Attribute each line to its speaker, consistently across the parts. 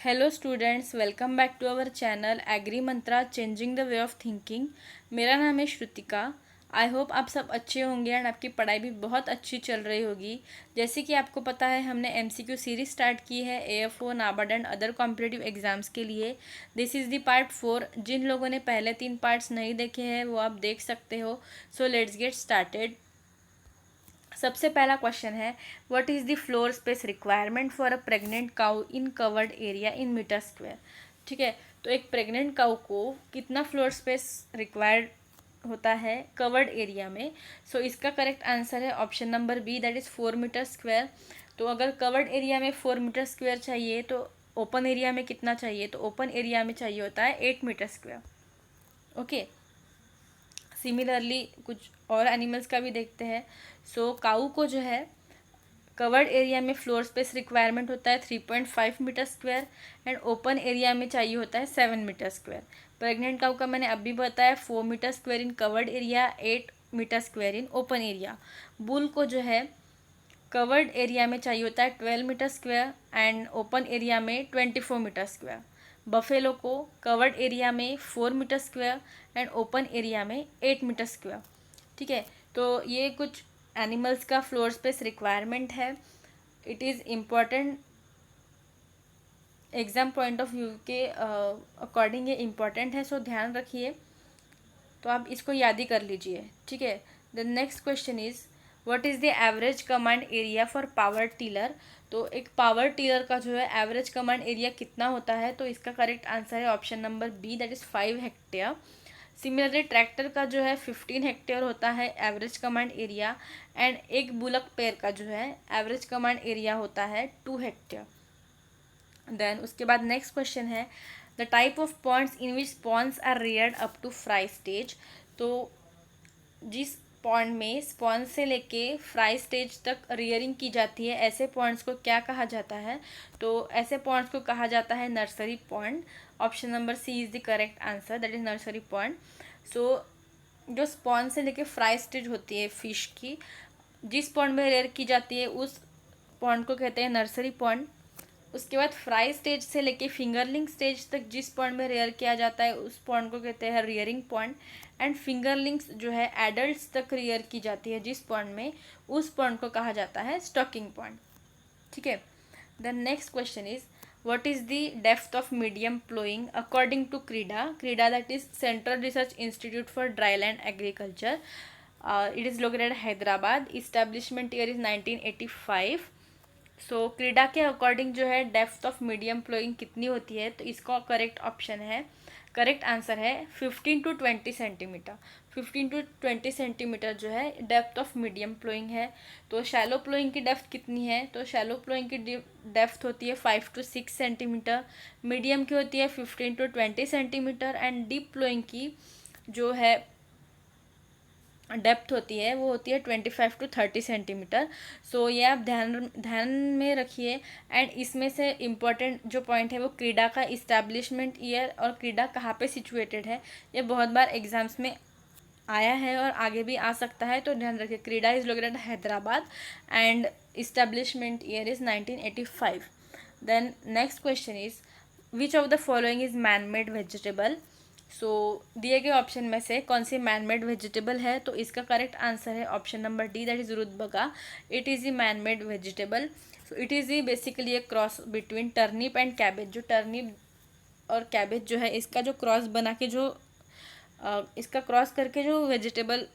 Speaker 1: Hello students, welcome back to our channel agri Mantra changing the way of thinking. मेरा नाम है Shrutika. I hope आप सब अच्छे होंगे एंड आपकी पढ़ाई भी बहुत अच्छी चल रही होगी। जैसे कि आपको पता है, हमने एमसीक्यू सीरीज स्टार्ट की है AFO, NABARD and other competitive exams के लिए। This is the part 4। जिन लोगों ने पहले 3 पार्ट्स नहीं देखे हैं वो आप देख सकते हो। So let's get started. सबसे पहला क्वेश्चन है, what is the floor space requirement for a pregnant cow in covered area in metre square. ठीक है, तो एक प्रेग्नेंट काउ को कितना फ्लोर स्पेस रिक्वायर्ड होता है कवर्ड एरिया में। सो इसका करेक्ट आंसर है option number B, that is 4 metre square. तो अगर कवर्ड एरिया में 4 मीटर स्क्वायर चाहिए तो ओपन एरिया में कितना चाहिए, तो ओपन एरिया में चाहिए होता है 8 मीटर स्क्वायर। ओके, सिमिलरली कुछ और एनिमल्स का भी देखते हैं। सो काऊ को जो है कवर्ड एरिया में फ्लोर स्पेस रिक्वायरमेंट होता है 3.5 metre square and open area में चाहिए होता है 7 मीटर स्क्वायर। प्रेग्नेंट काऊ का मैंने अभी बताया 4 metre square in covered area, 8 metre square in open area. Bull को जो है कवर्ड एरिया में चाहिए होता है 12 metre square and open area में 24 मीटर स्क्वायर। बफेलो को कवर्ड एरिया में 4 metre square and open area में 8 मीटर स्क्वायर। ठीक है, तो ये कुछ एनिमल्स का फ्लोर स्पेस रिक्वायरमेंट है। It is important exam point of view के अकॉर्डिंग ये इम्पॉर्टेंट है, सो ध्यान रखिए। तो आप इसको याद ही कर लीजिए। ठीक है, the next question is, what is the average command area for power tiller. तो एक पावर टीलर का जो है एवरेज कमांड एरिया कितना होता है, तो इसका करेक्ट आंसर है option number B, that is 5 hectare. Similarly tractor का जो है 15 हेक्टेयर होता है एवरेज कमांड एरिया एंड एक बुलक पेयर का जो है एवरेज कमांड एरिया होता है 2 हेक्टेयर। देन उसके बाद नेक्स्ट क्वेश्चन है, the type of ponds in which spawns are reared up to fry stage. तो जिस पॉन्ड में स्पॉन्ज से लेके फ्राई स्टेज तक रियरिंग की जाती है, ऐसे पॉन्ड्स को क्या कहा जाता है, तो ऐसे पॉन्ड्स को कहा जाता है nursery pond. Option number C is the correct answer, that is nursery pond. So जो स्पॉन्ज से लेके फ्राई स्टेज होती है फिश की, जिस पॉन्ड में रेयर की जाती है उस पॉन्ड को कहते हैं नर्सरी पॉन्ड। उसके बाद फ्राई स्टेज से लेके फिंगरलिंग स्टेज तक जिस पॉन्ड में रेयर किया जाता है उस पॉन्ड को कहते हैं रियरिंग पॉन्ड। एंड फिंगरलिंग्स जो है एडल्ट्स तक रेयर की जाती है जिस पॉन्ड में, उस पॉन्ड को कहा जाता है स्टॉकिंग पॉन्ड। ठीक है, the next question is, what is the depth of medium plowing according to CRIDA, that is Central Research Institute for Dryland Agriculture. It is located at Hyderabad. Establishment year is 1985. सो क्रीडा के according जो है depth of medium ploughing कितनी होती है, तो इसका correct option है, करेक्ट आंसर है 15 to 20 सेंटीमीटर। 15 to 20 सेंटीमीटर जो है डेप्थ ऑफ मीडियम प्लोइंग है। तो शैलो प्लोइंग की डेप्थ कितनी है, तो शैलो प्लोइंग की डेप्थ होती है 5 to 6 सेंटीमीटर, मीडियम की होती है 15 to 20 centimetre and deep ploughing की जो है डेप्थ होती है वो होती है 25 to 30 सेंटीमीटर। सो ये आप ध्यान में रखिए। एंड इसमें से इम्पॉर्टेंट जो पॉइंट है वो क्रीडा का इस्टेब्लिशमेंट ईयर और क्रीडा कहाँ पे सिचुएटेड है, ये बहुत बार एग्जाम्स में आया है और आगे भी आ सकता है, तो ध्यान रखिए। CRIDA is located Hyderabad and establishment year is 1985। Then next question is, which of the following is man made vegetable. So दिए गए ऑप्शन में से कौन सी मैन मेड वेजिटेबल है, तो इसका करेक्ट आंसर है option number D, that is rutabaga. It is a man made vegetable. So it is a basically a cross between turnip and cabbage. जो टर्निप और कैबेज जो है इसका जो क्रॉस बना के जो इसका क्रॉस करके जो वेजिटेबल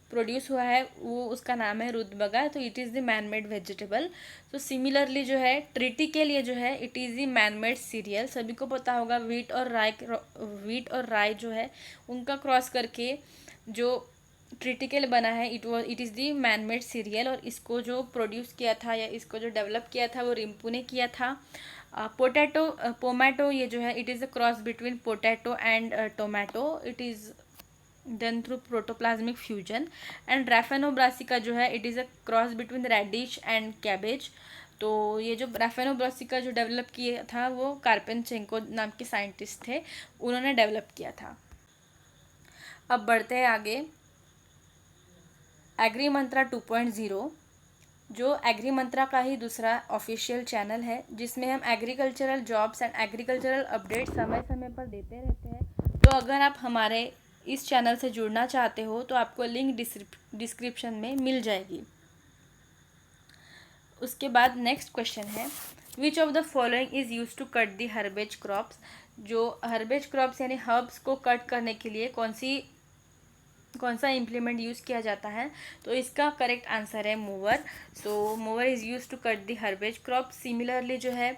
Speaker 1: प्रोड्यूस हुआ है वो उसका नाम है रुतबगा। तो it is the man made vegetable. तो सिमिलरली जो है ट्रिटी के लिए जो है it is the man made serial. सभी को पता होगा वीट और राई जो है उनका क्रॉस करके जो ट्रिटी के लिए बना है it is the man made serial. और इसको जो प्रोड्यूस किया था या इसको जो डेवलप किया था वो रिम्पू ने किया था। पोमैटो ये जो है it is a cross between potato and tomato. It is then through protoplasmic fusion. And raphanobrassica जो है it is a cross between radish and cabbage. तो ये जो रैफेनोब्रासिका जो डेवलप किया था वो कार्पेनचेंको नाम के साइंटिस्ट थे, उन्होंने डेवलप किया था। अब बढ़ते हैं आगे। एग्री मंत्रा 2.0। जो एग्री मंत्रा का ही दूसरा ऑफिशियल चैनल है, जिसमें हम agricultural jobs and agricultural update समय समय पर देते रहते हैं। तो अगर आप हमारे इस चैनल से जुड़ना चाहते हो तो आपको लिंक डिस्क्रिप्शन में मिल जाएगी। उसके बाद नेक्स्ट क्वेश्चन है, which of the following is use to cut the herbage crops. जो हर्बेज क्रॉप्स यानी हर्ब्स को कट करने के लिए कौन सा इम्प्लीमेंट यूज़ किया जाता है। तो इसका करेक्ट आंसर है mower. So mower is use to cut the herbage crop. Similarly जो है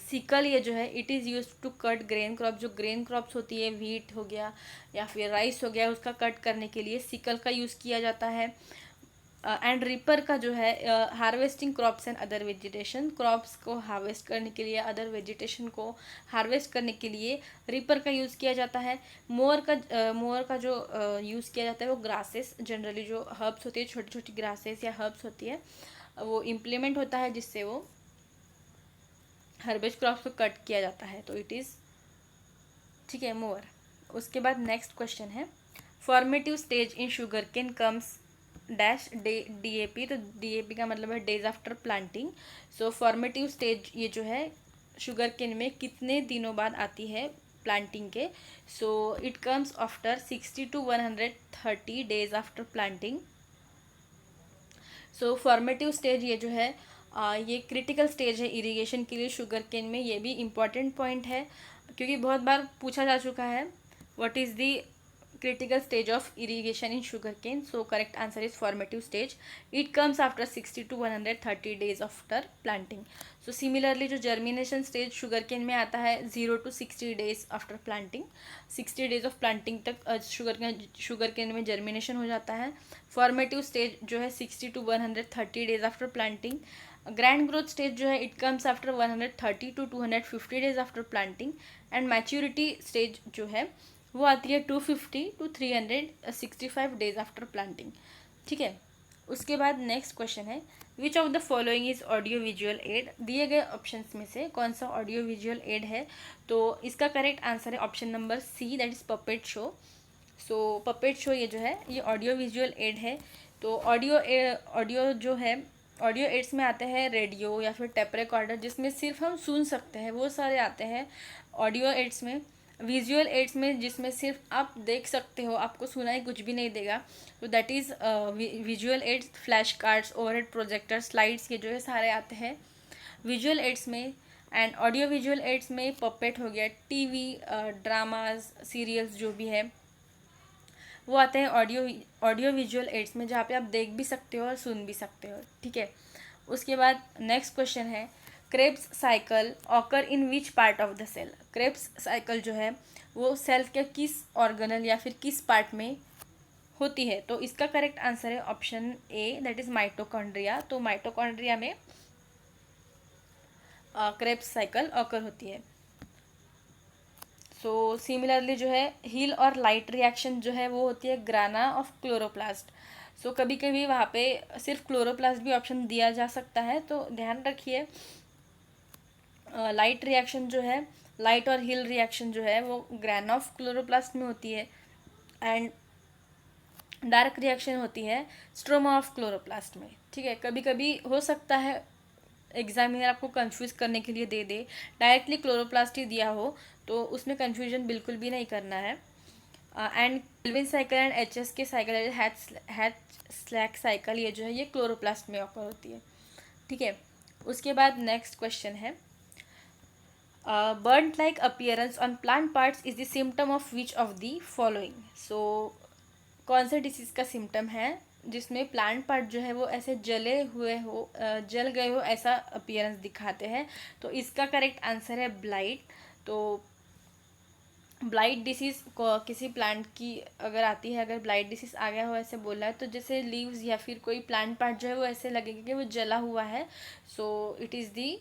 Speaker 1: सिकल, ये जो है it is use to cut grain crop. जो ग्रेन क्रॉप्स होती है, व्हीट हो गया या फिर राइस हो गया, उसका कट करने के लिए सिकल का यूज़ किया जाता है। एंड रिपर का जो है harvesting crops and other vegetation, crops को हार्वेस्ट करने के लिए, अदर वेजिटेशन को हार्वेस्ट करने के लिए रिपर का यूज़ किया जाता है। मोअर का जो यूज़ किया जाता है वो ग्रासेस, जनरली जो हर्ब्स होती है, छोटी छोटी ग्रासेस या हर्ब्स होती है, वो इम्प्लीमेंट होता है जिससे वो हर्बेज क्रॉप्स को कट किया जाता है। तो इट इज़ ठीक है मोअर। उसके बाद नेक्स्ट क्वेश्चन है, formative stage in sugarcane comes dash DAP। तो DAP का मतलब है days after planting. So formative stage ये जो है शुगर केन में कितने दिनों बाद आती है प्लांटिंग के। So it comes after 60 to 130 days after planting. So formative stage ये जो है ये क्रिटिकल स्टेज है इरिगेशन के लिए शुगर केन में। ये भी इम्पॉर्टेंट पॉइंट है क्योंकि बहुत बार पूछा जा चुका है, what is the critical stage of irrigation in sugarcane. So correct answer is formative stage. It comes after 60 to 130 days after planting. So similarly जो germination stage sugarcane में आता है 0 to 60 days after planting. 60 days of planting तक sugarcane में germination हो जाता है। formative stage जो है 60 to 130 days after planting. Grand growth stage जो है it comes after 130 to 250 days after planting. And maturity stage जो है वो आती है 250 to 365 डेज आफ्टर प्लांटिंग। ठीक है। उसके बाद नेक्स्ट क्वेश्चन है, which of the following is audio visual add. दिए गए ऑप्शंस में से कौन सा ऑडियो विजुअल एड है। तो इसका करेक्ट आंसर है option number C, that is puppet show. So puppet show ये जो है ये ऑडियो विजुअल एड है। तो ऑडियो जो है ऑडियो एड्स में आते हैं रेडियो या फिर टेप रिकॉर्डर, जिसमें सिर्फ हम सुन सकते हैं, वो सारे आते हैं ऑडियो एड्स में। विजुअल एड्स में जिसमें सिर्फ आप देख सकते हो, आपको सुनाई कुछ भी नहीं देगा, तो that is visual aids. Flash cards, overhead projector, slides, ये जो है सारे आते हैं विजुअल एड्स में। एंड ऑडियो विजुअल एड्स में पपेट हो गया, टीवी, ड्रामाज, सीरियल्स जो भी है वो आते हैं ऑडियो विजुअल एड्स में, जहाँ पे आप देख भी सकते हो और सुन भी सकते हो। ठीक है। उसके बाद नेक्स्ट क्वेश्चन है, Krebs cycle occur in which part of the cell. Krebs cycle जो है वो सेल के किस ऑर्गेनल या फिर किस पार्ट में होती है। तो इसका करेक्ट आंसर है option A, that is mitochondria. तो माइटोकॉन्ड्रिया में क्रेब्स साइकिल ऑकर होती है। सो सिमिलरली जो है हील और लाइट रिएक्शन जो है वो होती है ग्राना ऑफ क्लोरोप्लास्ट। सो कभी कभी वहाँ पे सिर्फ क्लोरोप्लास्ट भी ऑप्शन दिया जा सकता है, तो ध्यान रखिए लाइट रिएक्शन जो है, लाइट और हील रिएक्शन जो है वो ग्राना ऑफ क्लोरोप्लास्ट में होती है। एंड डार्क रिएक्शन होती है स्ट्रोमा ऑफ क्लोरोप्लास्ट में। ठीक है। कभी कभी हो सकता है एग्जामिनर आपको कंफ्यूज करने के लिए दे दे, डायरेक्टली क्लोरोप्लास्ट ही दिया हो, तो उसमें कंफ्यूजन बिल्कुल भी नहीं करना है। And Calvin cycle and HS के साइकिल, हैच स्लैक साइकिल, ये जो है ये क्लोरोप्लास्ट में ऑकर होती है। ठीक है। उसके बाद नेक्स्ट क्वेश्चन है, burn like appearance on plant parts is the symptom of which of the following. So कौन से डिसीज का सिम्टम है जिसमें प्लांट पार्ट जो है वो ऐसे जल गए हो ऐसा अपीयरेंस दिखाते हैं। तो इसका करेक्ट आंसर है ब्लाइट। तो ब्लाइट डिसीज़ किसी प्लांट की अगर आती है, अगर ब्लाइट डिसीज़ आ गया हो ऐसे बोला है, तो जैसे लीव्स या फिर कोई प्लांट पार्ट जो है वो ऐसे लगेगा कि वो जला हुआ है। So it is the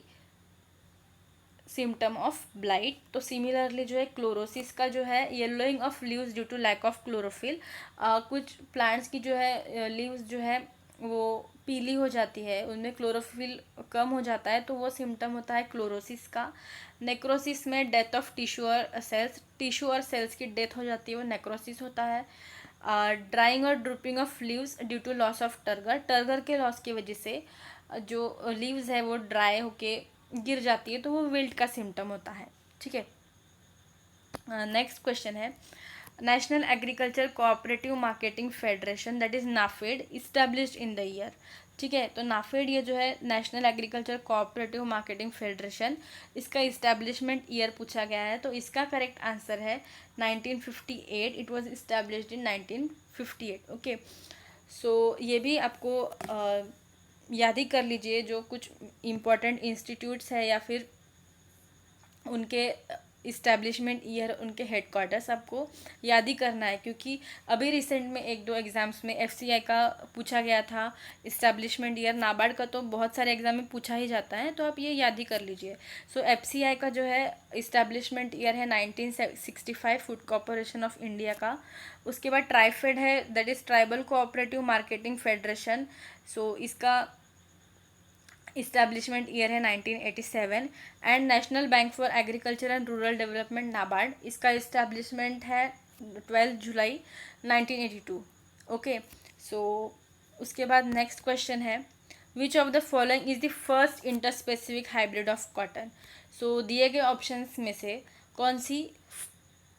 Speaker 1: symptom of blight. तो सिमिलरली जो है क्लोरोसिस का जो है yellowing of leaves due to lack of chlorophyll. कुछ प्लांट्स की जो है लीव्स जो है वो पीली हो जाती है, उनमें क्लोरोफिल कम हो जाता है, तो वो सिम्टम होता है क्लोरोसिस का। नेक्रोसिस में डेथ ऑफ टिश्यू और सेल्स की डेथ हो जाती है, वो नेक्रोसिस होता है। ड्राइंग और drooping of leaves due to loss of turgor, turgor के लॉस की वजह से जो लीव्स है वो ड्राई होके गिर जाती है, तो वो विल्ट का सिम्टम होता है। ठीक है, नेक्स्ट क्वेश्चन है, national agriculture cooperative marketing federation that is NAFED established in the year. ठीक है, तो नाफेड ये जो है national agriculture cooperative marketing federation, इसका इस्टेब्लिशमेंट ईयर पूछा गया है, तो इसका करेक्ट आंसर है 1958। It was established in 1958। Okay, so ये भी आपको याद ही कर लीजिए, जो कुछ इम्पोर्टेंट इंस्टीट्यूट्स है या फिर उनके इस्टेब्लिशमेंट ईयर, उनके हेडक्वार्टर्स आपको याद ही करना है, क्योंकि अभी रिसेंट में 1-2 एग्ज़ाम्स में एफसीआई का पूछा गया था इस्टेब्लिशमेंट ईयर। नाबार्ड का तो बहुत सारे एग्ज़ाम में पूछा ही जाता है, तो आप ये याद ही कर लीजिए। सो एफसीआई का जो है इस्टेब्लिशमेंट ईयर है 1965, फूड कॉरपोरेशन ऑफ इंडिया का। उसके बाद ट्राइफेड है, that is tribal cooperative marketing federation. So इसका इस्टेब्लिशमेंट ईयर है 1987। And national bank for agriculture and rural development NABARD, इसका इस्टेब्लिशमेंट है 12 जुलाई 1982। ओके, सो उसके बाद नेक्स्ट क्वेश्चन है, which of the following is the first interspecific hybrid of cotton. So दिए गए options में से कौन सी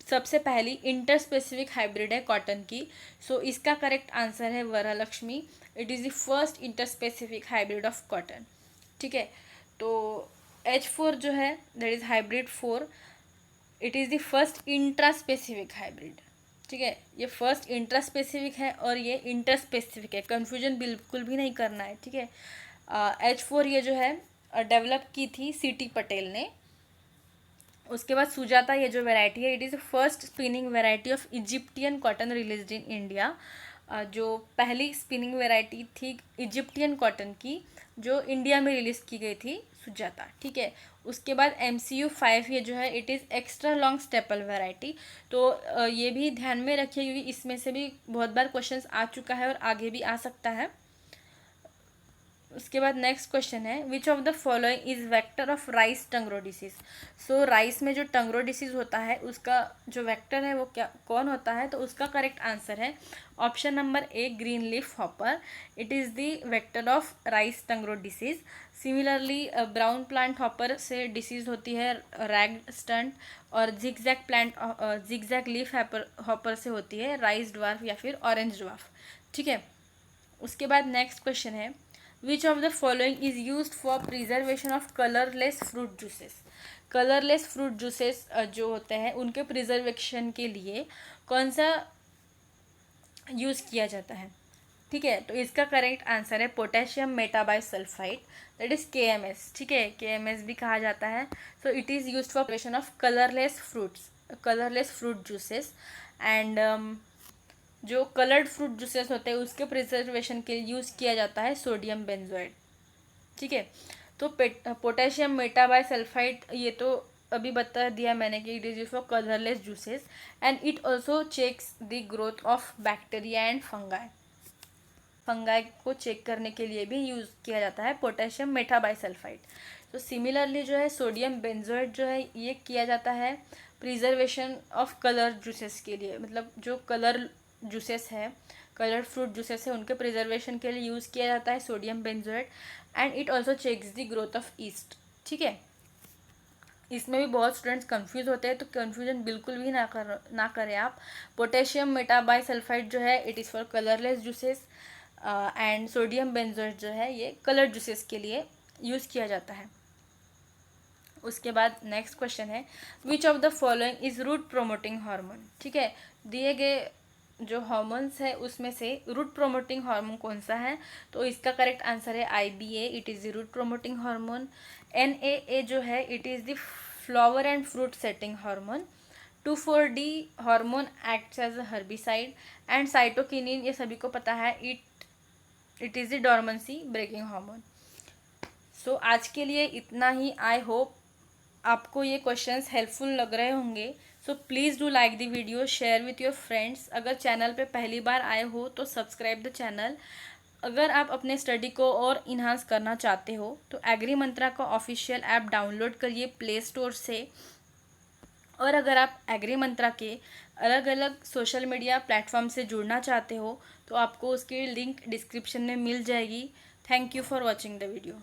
Speaker 1: सबसे पहली इंटरस्पेसिफिक हाइब्रिड है कॉटन की। सो इसका करेक्ट आंसर है Varalakshmi. It is the first interspecific hybrid of cotton. ठीक है, तो H4 जो है that is hybrid 4, it is the first intraspecific hybrid. ठीक है, ये फर्स्ट इंट्रास्पेसिफिक है और ये इंटरस्पेसिफिक है, कन्फ्यूजन बिल्कुल भी नहीं करना है। ठीक है, H4 ये जो है डेवलप की थी सीटी पटेल ने। उसके बाद सुजाता ये जो वैरायटी है, it is the first spinning variety of Egyptian cotton released in India. जो पहली स्पिनिंग वैरायटी थी इजिप्टियन कॉटन की, जो इंडिया में रिलीज़ की गई थी, सुजाता। ठीक है, उसके बाद MCU 5 ये जो है it is extra long staple variety. तो ये भी ध्यान में रखिए, क्योंकि इसमें से भी बहुत बार क्वेश्चंस आ चुका है और आगे भी आ सकता है। उसके बाद नेक्स्ट क्वेश्चन है, which of the following is vector of rice tungro disease. So rice में जो टंगरो डिसीज होता है उसका जो वेक्टर है वो क्या कौन होता है, तो उसका करेक्ट आंसर है option number A, green leaf hopper. It is the vector of rice tungro disease. Similarly brown plant hopper से डिसीज होती है रैग स्टंट, और जिगजैग लीफ हॉपर से होती है राइस ड्वार्फ या फिर ऑरेंज ड्वार्फ। ठीक है, उसके बाद नेक्स्ट क्वेश्चन है, which of the following is use for preservation of colourless fruit juices. Colourless fruit juices जो होते हैं उनके प्रिजर्वेशन के लिए कौन सा यूज़ किया जाता है। ठीक है, तो इसका करेक्ट आंसर है potassium metabisulphide, that is KMS। ठीक है, KMS भी कहा जाता है। So it is use for preparation of colourless fruit juices. And जो कलर्ड फ्रूट जूसेस होते हैं उसके प्रिजर्वेशन के लिए यूज़ किया जाता है सोडियम बेंजोएट। ठीक है, तो पोटेशियम मेटाबाइसल्फाइड ये तो अभी बता दिया मैंने कि it is use for colourless juices and it also checks the growth of bacteria and fungi को चेक करने के लिए भी यूज़ किया जाता है पोटेशियम मेटाबाइसल्फाइड। तो सिमिलरली जो है सोडियम बेंजोएट जो है ये किया जाता है प्रिजर्वेशन ऑफ कलर जूसेस के लिए, मतलब जो कलर जूसेस है, कलर्ड फ्रूट जूसेस है, उनके प्रिजर्वेशन के लिए यूज़ किया जाता है sodium benzoate and it also checks the growth of yeast. ठीक है, इसमें भी बहुत स्टूडेंट्स कंफ्यूज होते हैं, तो कंफ्यूजन बिल्कुल भी ना करें आप। पोटेशियम मेटाबाइसल्फाइड जो है it is for colourless juices and sodium benzoate जो है ये कलर जूसेस के लिए यूज़ किया जाता है। उसके बाद नेक्स्ट क्वेश्चन है, which of the following is root promoting hormone. ठीक है, दिए गए जो हार्मोन्स है उसमें से रूट प्रोमोटिंग हार्मोन कौन सा है, तो इसका करेक्ट आंसर है IBA, it is the root promoting hormone. NAA जो है it is the flower and fruit setting hormone. 2,4-D hormone acts as a herbicide and cytokinin ये सभी को पता है, it is the dormancy breaking hormone. So आज के लिए इतना ही। आई होप आपको ये क्वेश्चंस हेल्पफुल लग रहे होंगे। So please do like the video, share with your friends. अगर चैनल पे पहली बार आए हो तो सब्सक्राइब द चैनल। अगर आप अपने स्टडी को और इन्हांस करना चाहते हो तो एग्री मंत्रा का ऑफिशियल ऐप डाउनलोड करिए प्ले स्टोर से, और अगर आप एग्री मंत्रा के अलग अलग सोशल मीडिया प्लेटफॉर्म से जुड़ना चाहते हो तो आपको उसकी लिंक डिस्क्रिप्शन में मिल जाएगी। Thank you for watching the video.